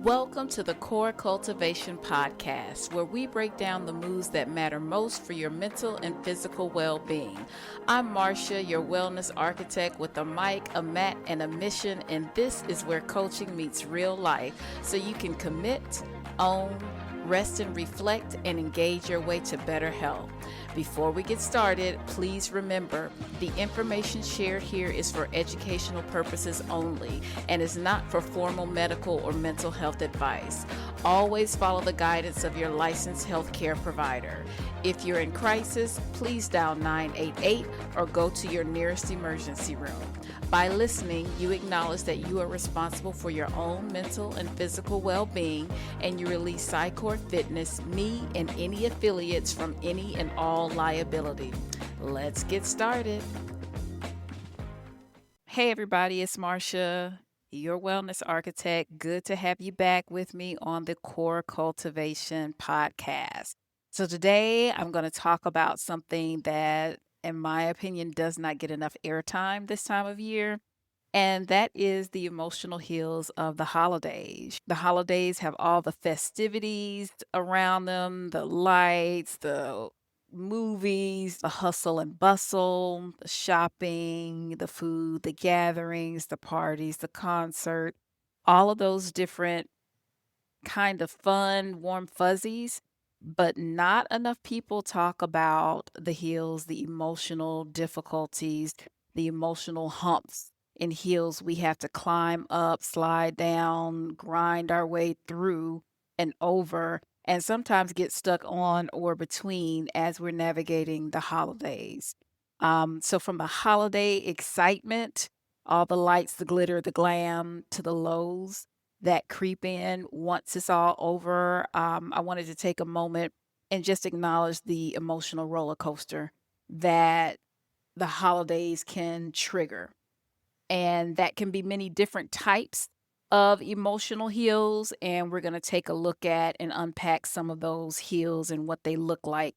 Welcome to the Core Cultivation Podcast, where we break down the moves that matter most for your mental and physical well-being. I'm Marcia, your wellness architect with a mic, a mat, and a mission, and this is where coaching meets real life, so you can commit, own, rest and reflect, and engage your way to better health. Before we get started, please remember the information shared here is for educational purposes only and is not for formal medical or mental health advice. Always follow the guidance of your licensed healthcare provider. If you're in crisis, please dial 988 or go to your nearest emergency room. By listening, you acknowledge that you are responsible for your own mental and physical well-being, and you release Psychor Fitness, me, and any affiliates from any and all liability. Let's get started. Hey everybody, it's Marcia, your wellness architect. Good to have you back with me on the Core Cultivation Podcast. So today I'm going to talk about something that, in my opinion, does not get enough airtime this time of year. And that is the emotional heels of the holidays. The holidays have all the festivities around them, the lights, the movies, the hustle and bustle, the shopping, the food, the gatherings, the parties, the concert, all of those different kind of fun, warm fuzzies. But not enough people talk about the hills, the emotional difficulties, the emotional humps and hills we have to climb up, slide down, grind our way through and over, and sometimes get stuck on or between as we're navigating the holidays. So, from the holiday excitement, all the lights, the glitter, the glam, to the lows that creep in once it's all over, I wanted to take a moment and just acknowledge the emotional roller coaster that the holidays can trigger. And that can be many different types of emotional heals. And we're going to take a look at and unpack some of those heals and what they look like.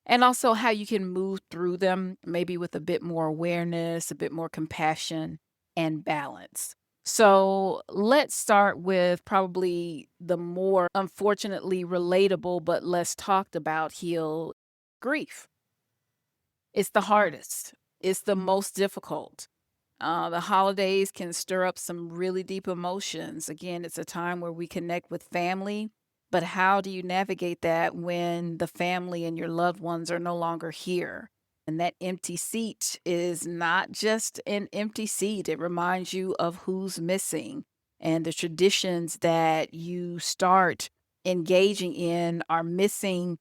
And also how you can move through them, maybe with a bit more awareness, a bit more compassion and balance. So let's start with probably the more unfortunately relatable but less talked about heal, grief. It's the hardest, it's the most difficult. The holidays can stir up some really deep emotions. Again, it's a time where we connect with family, but how do you navigate that when the family and your loved ones are no longer here? And that empty seat is not just an empty seat, it reminds you of who's missing. And the traditions that you start engaging in are missing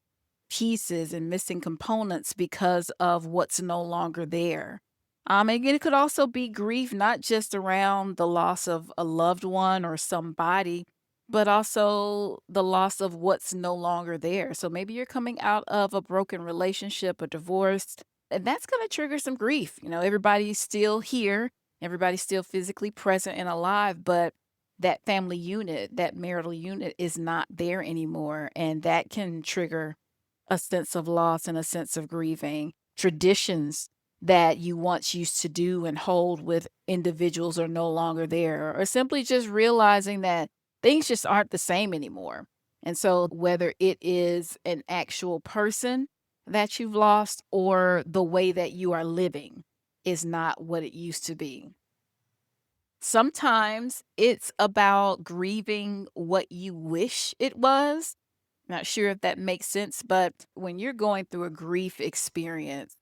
pieces and missing components because of what's no longer there. And it could also be grief, not just around the loss of a loved one or somebody, but also the loss of what's no longer there. So maybe you're coming out of a broken relationship, a divorce, and that's going to trigger some grief. You know, everybody's still here, everybody's still physically present and alive, but that family unit, that marital unit is not there anymore. And that can trigger a sense of loss and a sense of grieving. Traditions that you once used to do and hold with individuals are no longer there, or simply just realizing that things just aren't the same anymore. And so, whether it is an actual person that you've lost or the way that you are living is not what it used to be. Sometimes it's about grieving what you wish it was. Not sure if that makes sense, but when you're going through a grief experience,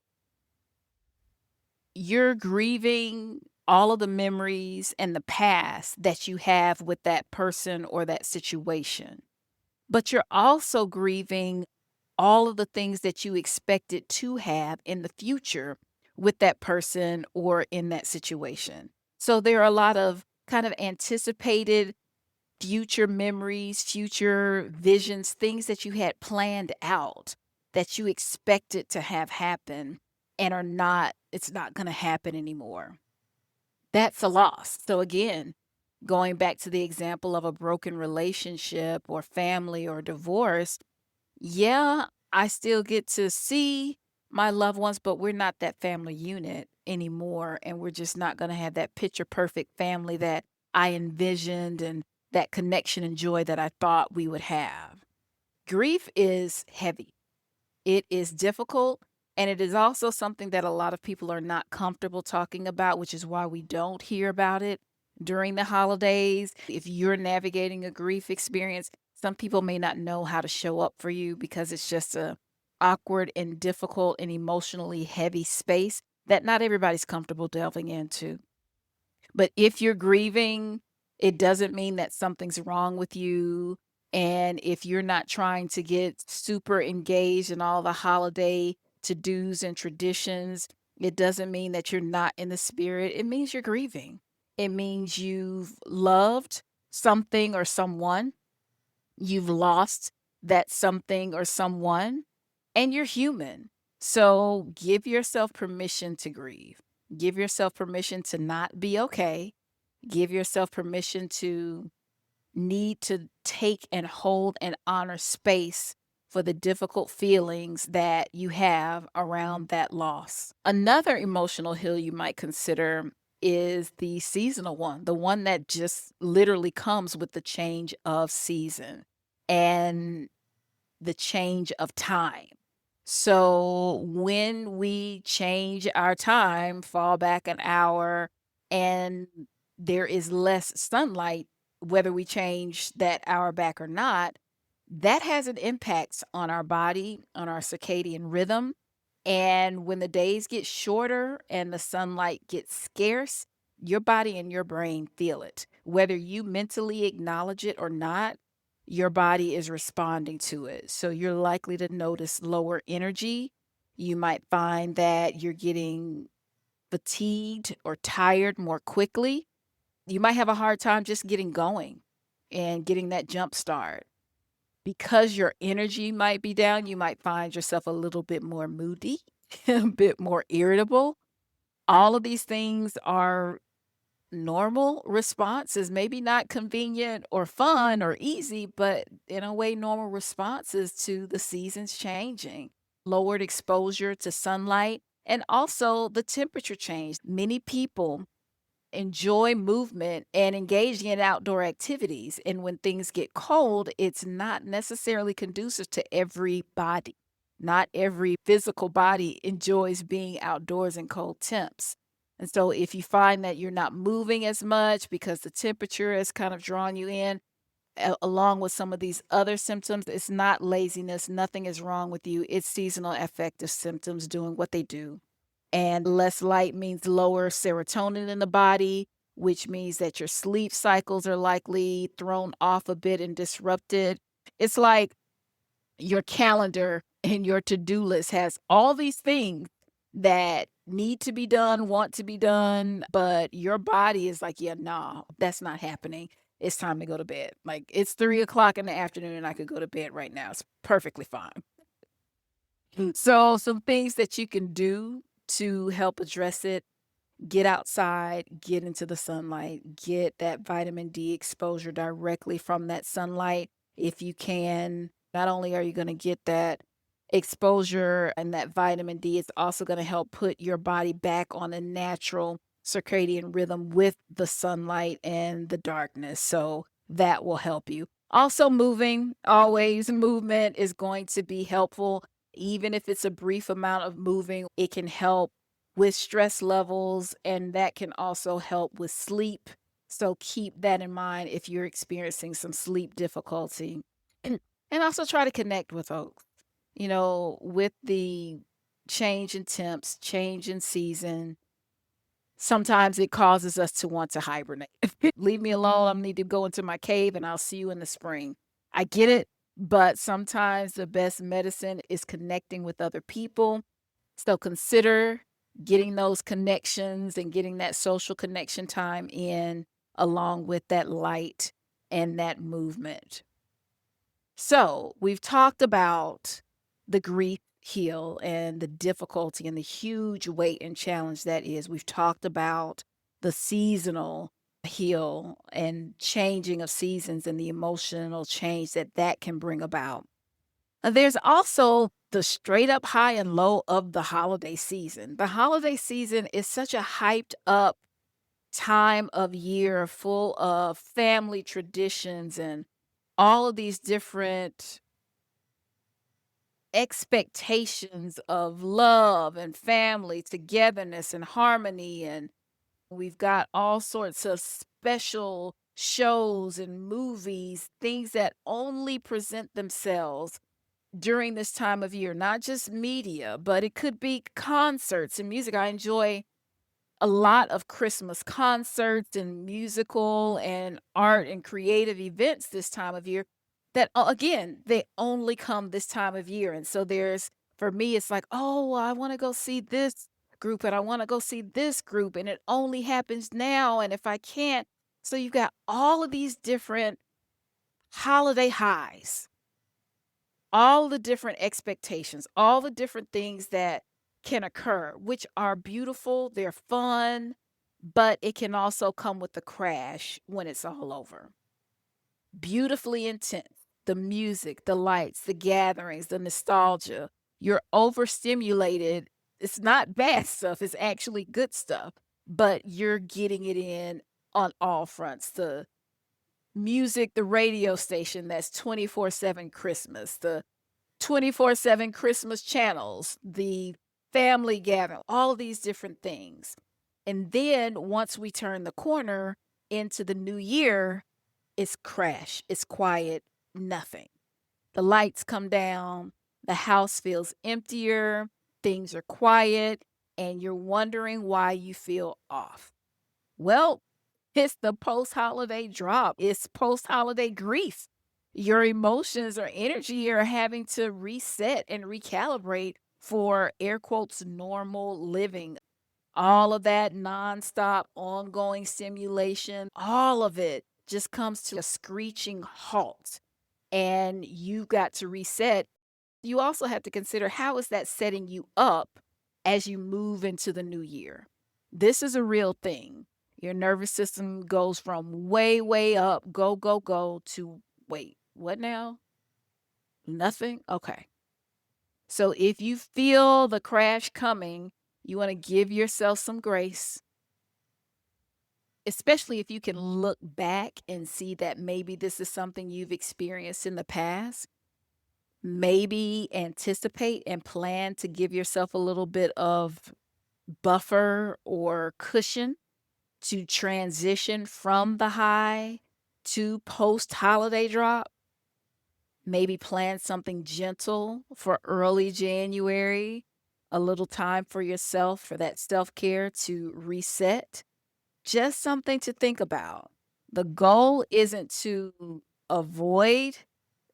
you're grieving all of the memories and the past that you have with that person or that situation. But you're also grieving all of the things that you expected to have in the future with that person or in that situation. So there are a lot of kind of anticipated future memories, future visions, things that you had planned out that you expected to have happen and are not, it's not going to happen anymore. That's a loss. So, again, going back to the example of a broken relationship or family or divorce, yeah, I still get to see my loved ones, but we're not that family unit anymore. And we're just not going to have that picture perfect family that I envisioned and that connection and joy that I thought we would have. Grief is heavy. It is difficult, and it is also something that a lot of people are not comfortable talking about, which is why we don't hear about it during the holidays. If you're navigating a grief experience, some people may not know how to show up for you because it's just a awkward and difficult and emotionally heavy space that not everybody's comfortable delving into. But if you're grieving, it doesn't mean that something's wrong with you. And if you're not trying to get super engaged in all the holiday to-dos and traditions, it doesn't mean that you're not in the spirit. It means you're grieving. It means you've loved something or someone, you've lost that something or someone, and you're human. So give yourself permission to grieve. Give yourself permission to not be okay. Give yourself permission to need to take and hold and honor space for the difficult feelings that you have around that loss. Another emotional hill you might consider is the seasonal one, the one that just literally comes with the change of season and the change of time. So when we change our time, fall back an hour, and there is less sunlight, whether we change that hour back or not, that has an impact on our body, on our circadian rhythm. And when the days get shorter and the sunlight gets scarce, your body and your brain feel it. Whether you mentally acknowledge it or not, your body is responding to it. So you're likely to notice lower energy. You might find that you're getting fatigued or tired more quickly. You might have a hard time just getting going and getting that jump start. Because your energy might be down, you might find yourself a little bit more moody, a bit more irritable. All of these things are normal responses, maybe not convenient or fun or easy, but in a way, normal responses to the seasons changing, lowered exposure to sunlight, and also the temperature change. Many people enjoy movement and engaging in outdoor activities. And when things get cold, it's not necessarily conducive to everybody. Not every physical body enjoys being outdoors in cold temps. And so if you find that you're not moving as much because the temperature has kind of drawn you in, along with some of these other symptoms, it's not laziness. Nothing is wrong with you. It's seasonal affective symptoms doing what they do. And less light means lower serotonin in the body, which means that your sleep cycles are likely thrown off a bit and disrupted. It's like your calendar and your to-do list has all these things that need to be done, want to be done, but your body is like, yeah, nah, that's not happening. It's time to go to bed. Like it's 3 o'clock in the afternoon and I could go to bed right now. It's perfectly fine. So some things that you can do to help address it: get outside, get into the sunlight, get that vitamin D exposure directly from that sunlight if you can. Not only are you going to get that exposure and that vitamin D, it's also going to help put your body back on a natural circadian rhythm with the sunlight and the darkness. So that will help you. Also, moving, always movement is going to be helpful. Even if it's a brief amount of moving, it can help with stress levels, and that can also help with sleep. So keep that in mind if you're experiencing some sleep difficulty. And also try to connect with folks. With the change in temps, change in season, sometimes it causes us to want to hibernate. Leave me alone. I need to go into my cave and I'll see you in the spring. I get it, but sometimes the best medicine is connecting with other people. So consider getting those connections and getting that social connection time in along with that light and that movement. So we've talked about the grief heal and the difficulty and the huge weight and challenge that is. We've talked about the seasonal heal and changing of seasons and the emotional change that that can bring about. There's also the straight up high and low of the holiday season. The holiday season is such a hyped up time of year full of family traditions and all of these different expectations of love and family, togetherness and harmony. And we've got all sorts of special shows and movies, things that only present themselves during this time of year, not just media, but it could be concerts and music. I enjoy a lot of Christmas concerts and musical and art and creative events this time of year that, again, they only come this time of year. And so for me, it's like, oh, I want to go see this group and I want to go see this group. And it only happens now. And if I can't, so you've got all of these different holiday highs, all the different expectations, all the different things that can occur, which are beautiful, they're fun, but it can also come with a crash when it's all over. Beautifully intense. The music, the lights, the gatherings, the nostalgia. You're overstimulated. It's not bad stuff, it's actually good stuff, but you're getting it in on all fronts. The music, the radio station that's 24/7 Christmas, the 24/7 Christmas channels, the family gathering, all of these different things. And then once we turn the corner into the new year, it's crash, it's quiet, nothing. The lights come down, the house feels emptier, things are quiet, and you're wondering why you feel off. Well, it's the post holiday drop, it's post holiday grief. Your emotions or energy are having to reset and recalibrate for air quotes normal living. All of that nonstop, ongoing stimulation, all of it just comes to a screeching halt. And you've got to reset. You also have to consider, how is that setting you up as you move into the new year? This is a real thing. Your nervous system goes from way, way up, go, go, go, to wait, what now? Nothing? Okay. So if you feel the crash coming, you want to give yourself some grace, especially if you can look back and see that maybe this is something you've experienced in the past. Maybe anticipate and plan to give yourself a little bit of buffer or cushion to transition from the high to post holiday drop. Maybe plan something gentle for early January, a little time for yourself for that self care to reset. Just something to think about. The goal isn't to avoid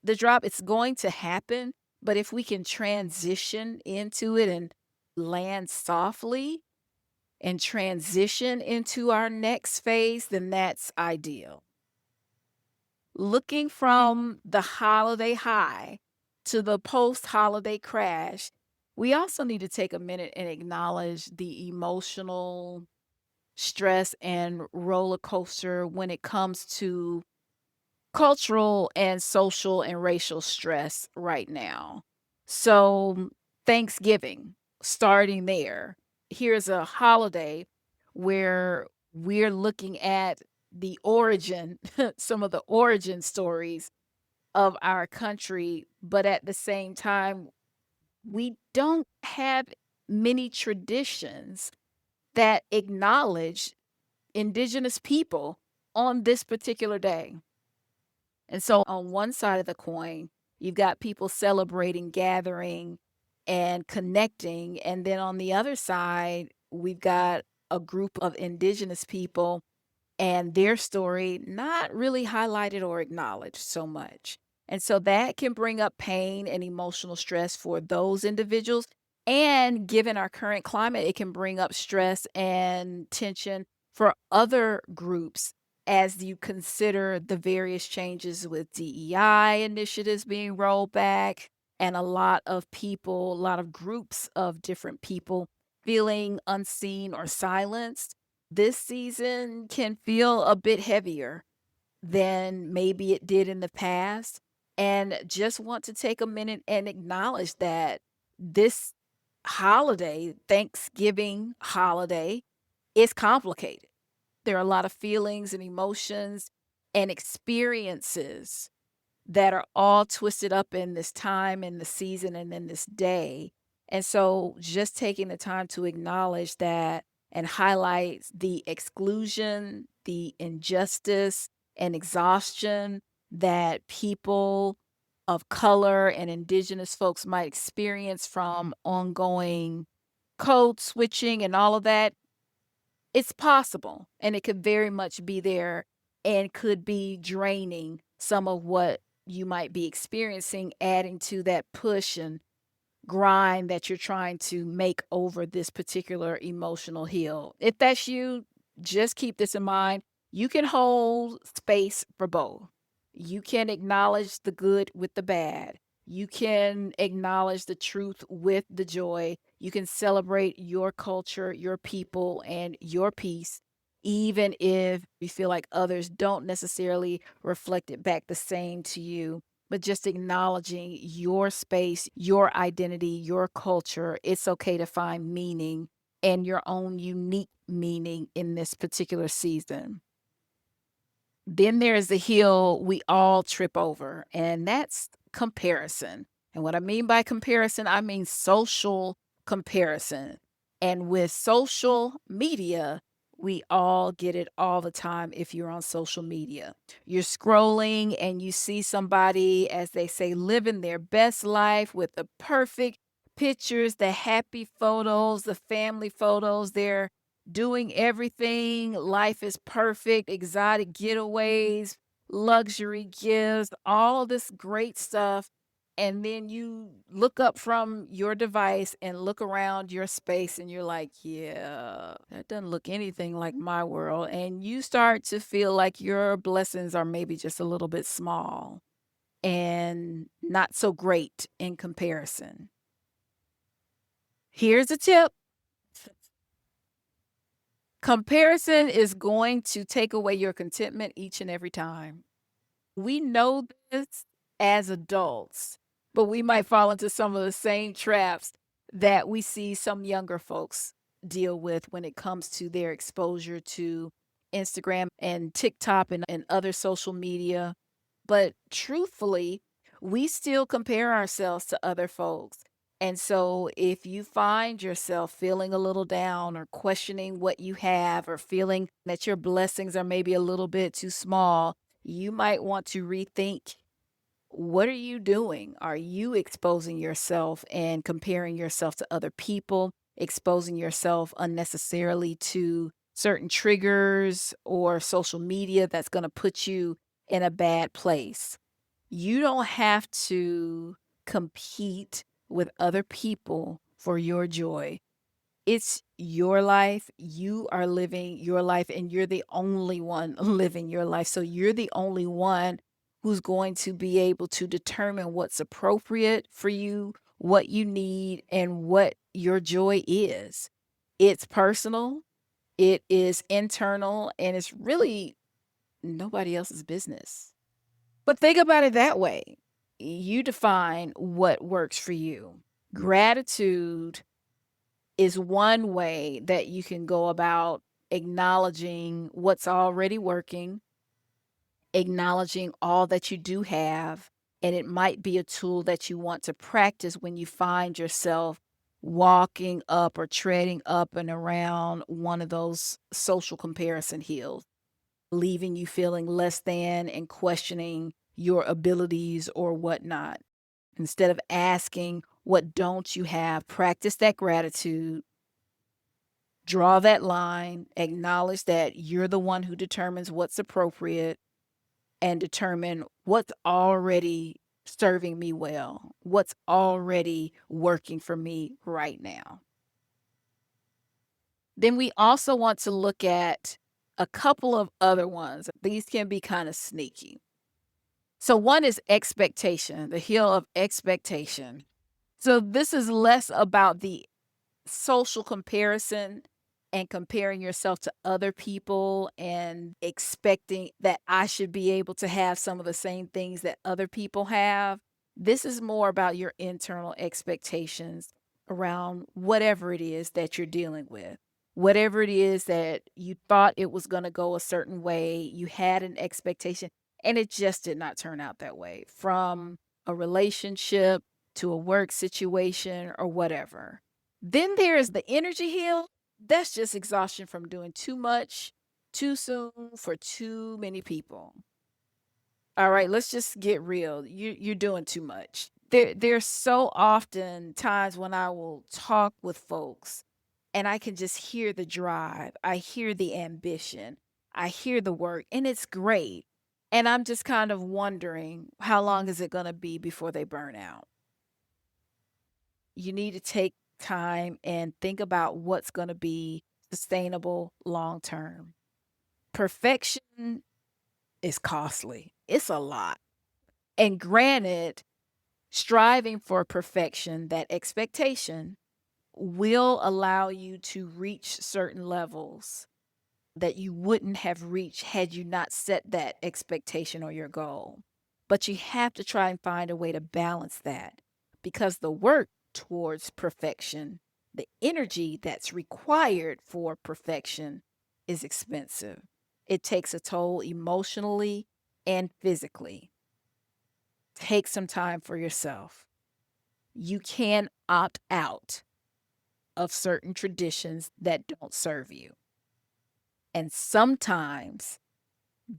the drop, it's going to happen, but if we can transition into it and land softly and transition into our next phase, then that's ideal. Looking from the holiday high to the post holiday crash, we also need to take a minute and acknowledge the emotional stress and roller coaster when it comes to cultural and social and racial stress right now. So, Thanksgiving, starting there. Here's a holiday where we're looking at the origin, some of the origin stories of our country, but at the same time, we don't have many traditions that acknowledge indigenous people on this particular day. And so on one side of the coin, you've got people celebrating, gathering, and connecting. And then on the other side, we've got a group of indigenous people and their story not really highlighted or acknowledged so much. And so that can bring up pain and emotional stress for those individuals. And given our current climate, it can bring up stress and tension for other groups as you consider the various changes with DEI initiatives being rolled back and a lot of people, a lot of groups of different people feeling unseen or silenced. This season can feel a bit heavier than maybe it did in the past. And just want to take a minute and acknowledge that this holiday, Thanksgiving holiday, is complicated. There are a lot of feelings and emotions and experiences that are all twisted up in this time and the season and in this day. And so just taking the time to acknowledge that and highlight the exclusion, the injustice and exhaustion that people of color and indigenous folks might experience from ongoing code switching and all of that, it's possible, and it could very much be there and could be draining some of what you might be experiencing, adding to that push and grind that you're trying to make over this particular emotional hill. If that's you, just keep this in mind. You can hold space for both. You can acknowledge the good with the bad. You can acknowledge the truth with the joy. You can celebrate your culture, your people, and your peace, even if you feel like others don't necessarily reflect it back the same to you, but just acknowledging your space, your identity, your culture. It's okay to find meaning and your own unique meaning in this particular season. Then there's the hill we all trip over, and that's comparison. And what I mean by comparison, I mean social comparison. And with social media, we all get it all the time if you're on social media. You're scrolling and you see somebody, as they say, living their best life with the perfect pictures, the happy photos, the family photos. They're doing everything. Life is perfect, exotic getaways, luxury gifts, all this great stuff. And then you look up from your device and look around your space and you're like, yeah, that doesn't look anything like my world. And you start to feel like your blessings are maybe just a little bit small and not so great in comparison. Here's a tip. Comparison is going to take away your contentment each and every time. We know this as adults, but we might fall into some of the same traps that we see some younger folks deal with when it comes to their exposure to Instagram and TikTok and other social media. But truthfully, we still compare ourselves to other folks. And so if you find yourself feeling a little down or questioning what you have or feeling that your blessings are maybe a little bit too small, you might want to rethink, what are you doing? Are you exposing yourself and comparing yourself to other people, exposing yourself unnecessarily to certain triggers or social media that's going to put you in a bad place? You don't have to compete with other people for your joy. It's your life. You are living your life, and you're the only one living your life. So you're the only one who's going to be able to determine what's appropriate for you, what you need, and what your joy is. It's personal, it is internal, and it's really nobody else's business. But think about it that way. You define what works for you. Gratitude is one way that you can go about acknowledging what's already working, acknowledging all that you do have. And it might be a tool that you want to practice when you find yourself walking up or treading up and around one of those social comparison hills, leaving you feeling less than and questioning your abilities or whatnot. Instead of asking, what don't you have? Practice that gratitude. Draw that line, acknowledge that you're the one who determines what's appropriate, and determine what's already serving me well, what's already working for me right now. Then we also want to look at a couple of other ones. These can be kind of sneaky. So, one is expectation, the hill of expectation. So, this is less about the social comparison and comparing yourself to other people and expecting that I should be able to have some of the same things that other people have. This is more about your internal expectations around whatever it is that you're dealing with. Whatever it is that you thought it was going to go a certain way, you had an expectation, and it just did not turn out that way, from a relationship to a work situation or whatever. Then there's the energy heal. That's just exhaustion from doing too much too soon for too many people. All right, let's just get real. You're doing too much. There's so often times when I will talk with folks and I can just hear the drive. I hear the ambition. I hear the work, and it's great. And I'm just kind of wondering, how long is it going to be before they burn out? You need to take time and think about what's going to be sustainable long term. Perfection is costly. It's a lot. And granted, striving for perfection, that expectation, will allow you to reach certain levels that you wouldn't have reached had you not set that expectation or your goal. But you have to try and find a way to balance that, because the work towards perfection, the energy that's required for perfection, is expensive. It takes a toll emotionally and physically. Take some time for yourself. You can opt out of certain traditions that don't serve you. And sometimes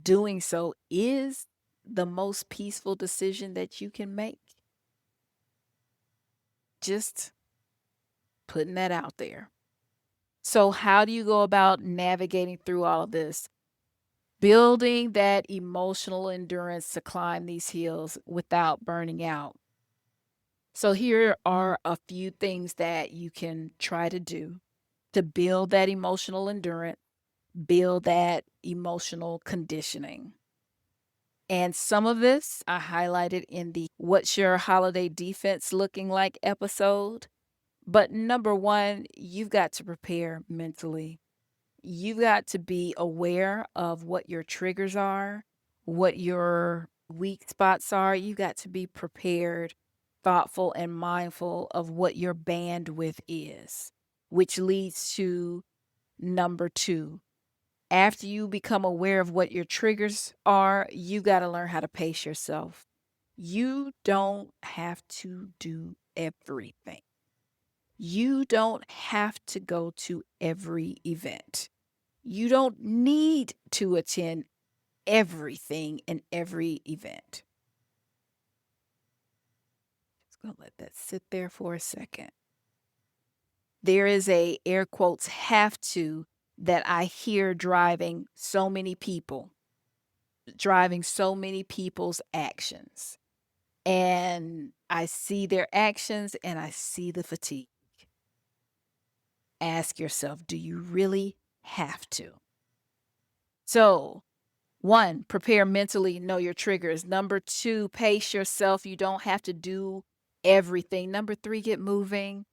doing so is the most peaceful decision that you can make. Just putting that out there. So, how do you go about navigating through all of this? Building that emotional endurance to climb these hills without burning out. So, here are a few things that you can try to do to build that emotional endurance, build that emotional conditioning. And some of this I highlighted in the What's Your Holiday Defense Looking Like episode. But number one, you've got to prepare mentally. You've got to be aware of what your triggers are, what your weak spots are. You got to be prepared, thoughtful, and mindful of what your bandwidth is, which leads to number two. After you become aware of what your triggers are, you got to learn how to pace yourself. You don't have to do everything. You don't have to go to every event. You don't need to attend everything in every event. Just going to let that sit there for a second. There is a air quotes have to that I hear driving so many people's actions. And I see their actions and I see the fatigue. Ask yourself, do you really have to? So, one, prepare mentally, know your triggers. Number two, pace yourself. You don't have to do everything. Number three, get moving.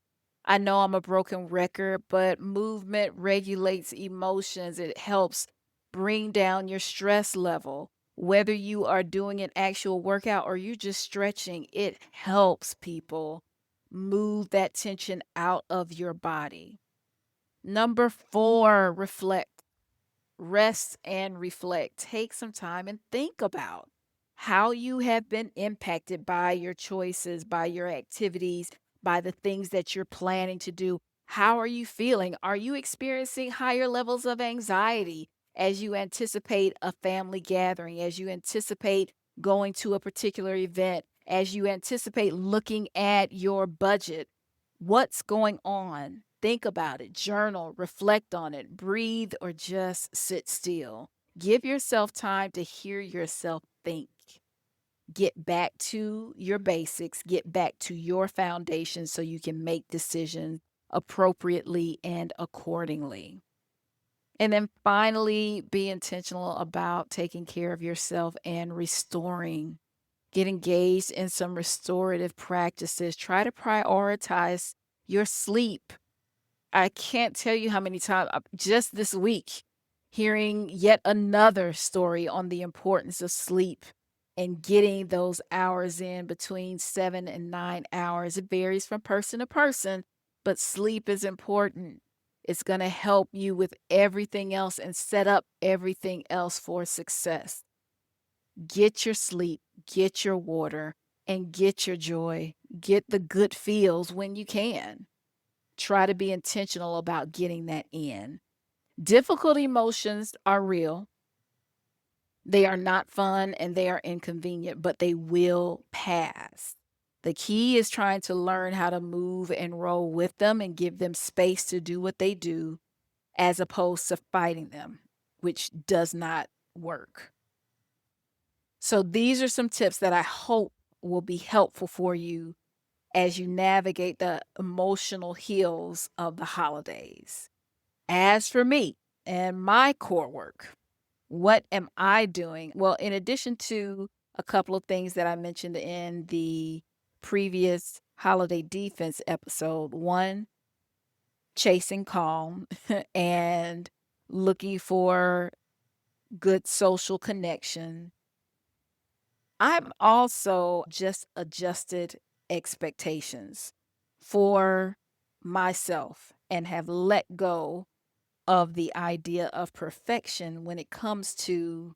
I know I'm a broken record, but movement regulates emotions. It helps bring down your stress level. Whether you are doing an actual workout or you're just stretching, it helps people move that tension out of your body. Number four, reflect. Rest and reflect. Take some time and think about how you have been impacted by your choices, by your activities, by the things that you're planning to do. How are you feeling? Are you experiencing higher levels of anxiety as you anticipate a family gathering, as you anticipate going to a particular event, as you anticipate looking at your budget? What's going on? Think about it, journal, reflect on it, breathe, or just sit still. Give yourself time to hear yourself think. Get back to your basics, get back to your foundation so you can make decisions appropriately and accordingly. And then finally, be intentional about taking care of yourself and restoring. Get engaged in some restorative practices. Try to prioritize your sleep. I can't tell you how many times just this week hearing yet another story on the importance of sleep and getting those hours in between 7 and 9 hours. It varies from person to person, but sleep is important. It's going to help you with everything else and set up everything else for success. Get your sleep, get your water, and get your joy. Get the good feels when you can. Try to be intentional about getting that in. Difficult emotions are real. They are not fun and they are inconvenient, but they will pass. The key is trying to learn how to move and roll with them and give them space to do what they do as opposed to fighting them, which does not work. So, these are some tips that I hope will be helpful for you as you navigate the emotional hills of the holidays. As for me and my core work, what am I doing? Well, in addition to a couple of things that I mentioned in the previous holiday defense episode, one, chasing calm and looking for good social connection. I've also just adjusted expectations for myself and have let go of the idea of perfection when it comes to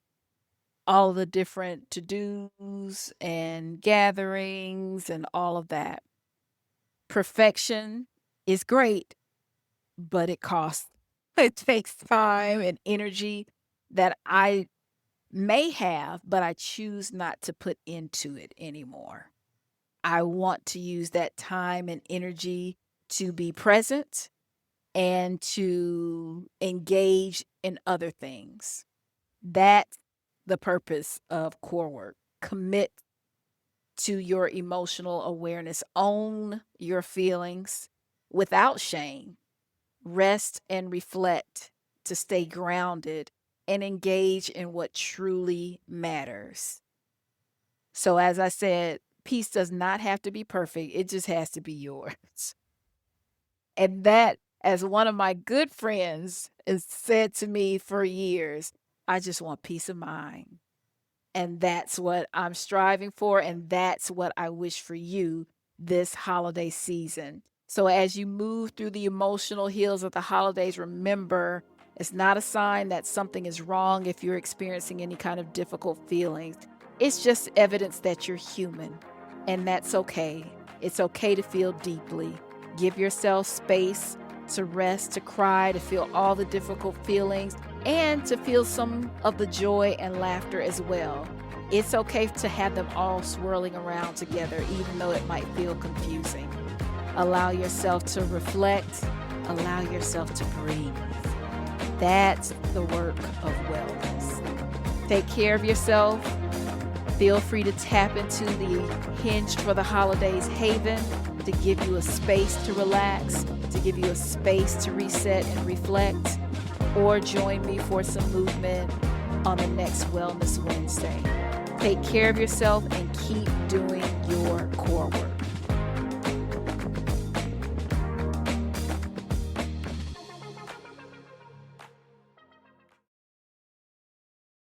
all the different to-dos and gatherings and all of that. Perfection is great, but it costs. It takes time and energy that I may have, but I choose not to put into it anymore. I want to use that time and energy to be present and to engage in other things. That's the purpose of core work. Commit to your emotional awareness, own your feelings without shame, rest and reflect to stay grounded and engage in what truly matters. So, as I said, peace does not have to be perfect, it just has to be yours. And that, as one of my good friends has said to me for years, I just want peace of mind. And that's what I'm striving for. And that's what I wish for you this holiday season. So as you move through the emotional hills of the holidays, remember it's not a sign that something is wrong if you're experiencing any kind of difficult feelings. It's just evidence that you're human. And that's okay. It's okay to feel deeply. Give yourself space to rest, to cry, to feel all the difficult feelings, and to feel some of the joy and laughter as well. It's okay to have them all swirling around together, even though it might feel confusing. Allow yourself to reflect, allow yourself to breathe. That's the work of wellness. Take care of yourself. Feel free to tap into the Hinged for the Holidays Haven to give you a space to relax, to give you a space to reset and reflect, or join me for some movement on the next Wellness Wednesday. Take care of yourself and keep doing your core work.